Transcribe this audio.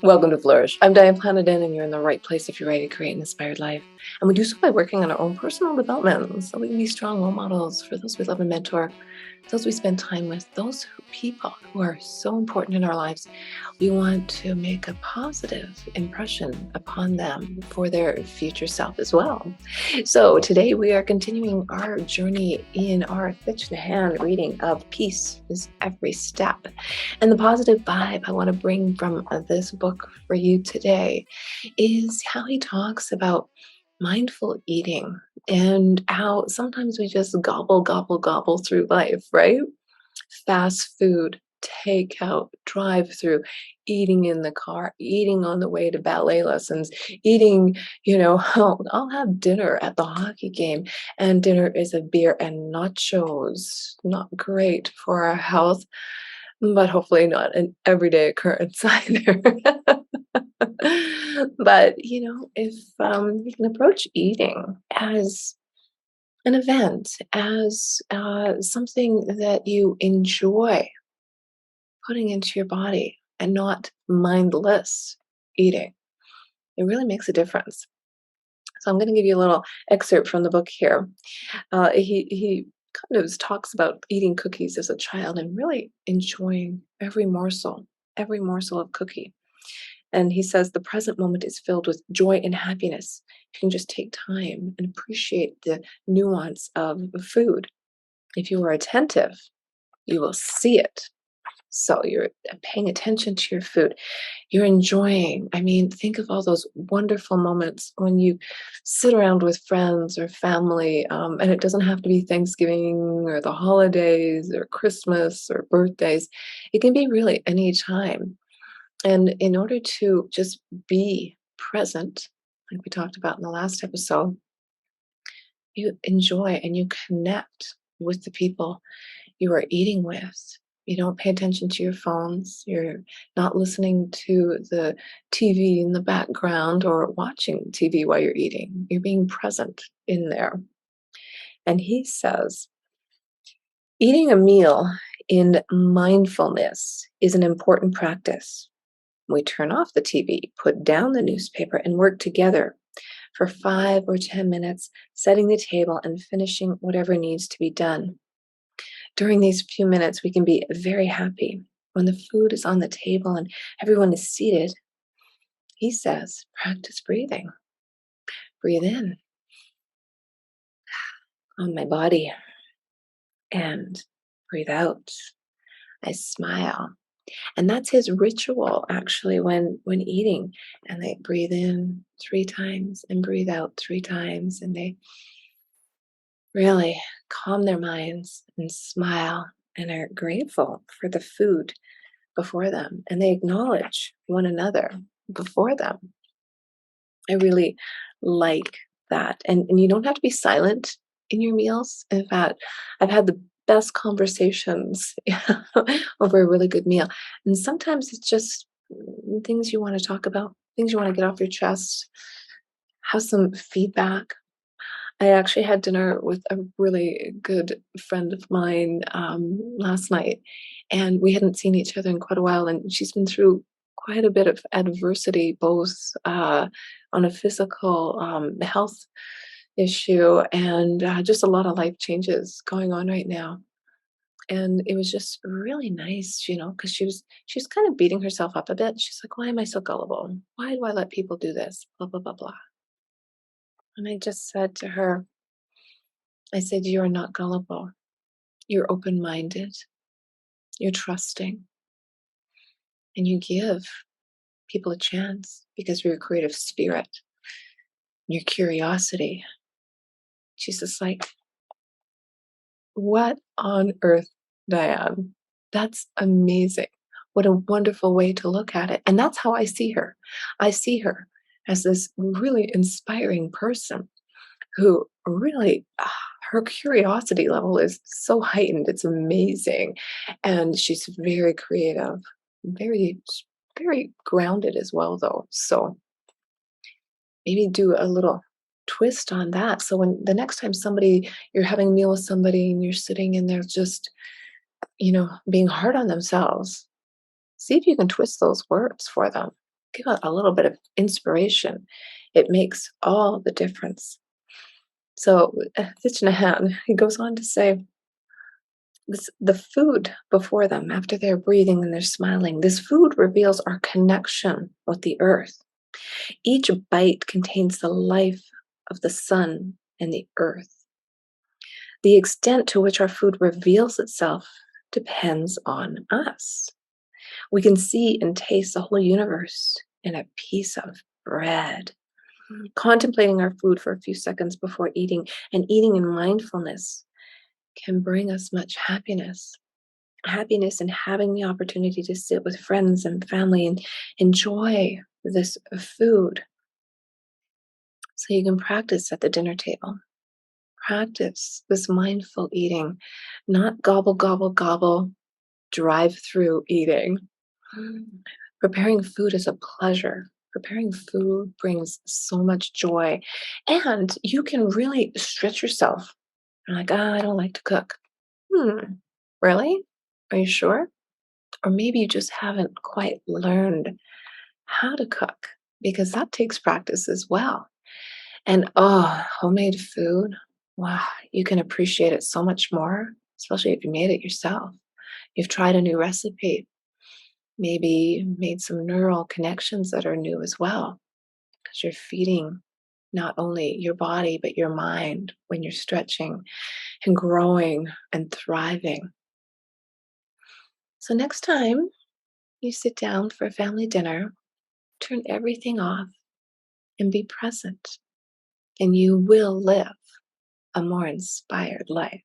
Welcome to Flourish. I'm Diane Planidin, and you're in the right place if you're ready to create an inspired life. And we do so by working on our own personal development so we can be strong role models for those we love and mentor, those we spend time with, people who are so important in our lives. We want to make a positive impression upon them for their future self as well. So today we are continuing our journey in our Thich Nhat Hanh reading of Peace is Every Step. And the positive vibe I want to bring from this book for you today is how he talks about mindful eating and how sometimes we just gobble, gobble, gobble through life, right? Fast food, takeout, drive through, eating in the car, eating on the way to ballet lessons, eating, I'll have dinner at the hockey game, and dinner is a beer and nachos. Not great for our health, but hopefully not an everyday occurrence either. But, if you can approach eating as an event, as something that you enjoy putting into your body and not mindless eating, it really makes a difference. So I'm going to give you a little excerpt from the book here. He kind of talks about eating cookies as a child and really enjoying every morsel of cookie. And he says the present moment is filled with joy and happiness. You can just take time and appreciate the nuance of food. If you are attentive, you will see it. So you're paying attention to your food. You're enjoying. I mean, think of all those wonderful moments when you sit around with friends or family, and it doesn't have to be Thanksgiving or the holidays or Christmas or birthdays. It can be really any time. And in order to just be present, like we talked about in the last episode, you enjoy and you connect with the people you are eating with. You don't pay attention to your phones. You're not listening to the TV in the background or watching TV while you're eating. You're being present in there. And he says, eating a meal in mindfulness is an important practice. We turn off the TV, put down the newspaper, and work together for 5 or 10 minutes, setting the table and finishing whatever needs to be done. During these few minutes, we can be very happy. When the food is on the table and everyone is seated, he says, practice breathing. Breathe in on my body and breathe out. I smile. And that's his ritual actually when eating. And they breathe in 3 times and breathe out 3 times. And they really calm their minds and smile and are grateful for the food before them. And they acknowledge one another before them. I really like that. And you don't have to be silent in your meals. In fact, I've had the best conversations over a really good meal. And sometimes it's just things you want to talk about, things you want to get off your chest, have some feedback. I actually had dinner with a really good friend of mine last night, and we hadn't seen each other in quite a while. And she's been through quite a bit of adversity, both on a physical health issue and just a lot of life changes going on right now. And it was just really nice, because she's kind of beating herself up a bit. She's like, "Why am I so gullible? Why do I let people do this? Blah blah blah blah." And I just said to her, I said, "You are not gullible. You're open minded, you're trusting, and you give people a chance because of your creative spirit, your curiosity." She's just like, "What on earth, Diane? That's amazing. What a wonderful way to look at it." And that's how I see her. I see her as this really inspiring person who really, her curiosity level is so heightened. It's amazing. And she's very creative, very, very grounded as well, though. So maybe do a little twist on that. So when the next time you're having a meal with somebody and you're sitting and they're just, being hard on themselves, see if you can twist those words for them. give a little bit of inspiration, it makes all the difference. So, Thich Nhat Hanh, he goes on to say, the food before them, after they're breathing and they're smiling, this food reveals our connection with the earth. Each bite contains the life of the sun and the earth. The extent to which our food reveals itself depends on us. We can see and taste the whole universe in a piece of bread. Contemplating our food for a few seconds before eating and eating in mindfulness can bring us much happiness. Happiness in having the opportunity to sit with friends and family and enjoy this food. So you can practice at the dinner table. Practice this mindful eating, not gobble, gobble, gobble, drive through eating. Preparing food is a pleasure. Preparing food brings so much joy. And you can really stretch yourself. You're like, I don't like to cook. Really? Are you sure? Or maybe you just haven't quite learned how to cook because that takes practice as well. And homemade food, wow, you can appreciate it so much more, especially if you made it yourself. You've tried a new recipe, maybe made some neural connections that are new as well, because you're feeding not only your body, but your mind when you're stretching and growing and thriving. So, next time you sit down for a family dinner, turn everything off and be present, and you will live a more inspired life.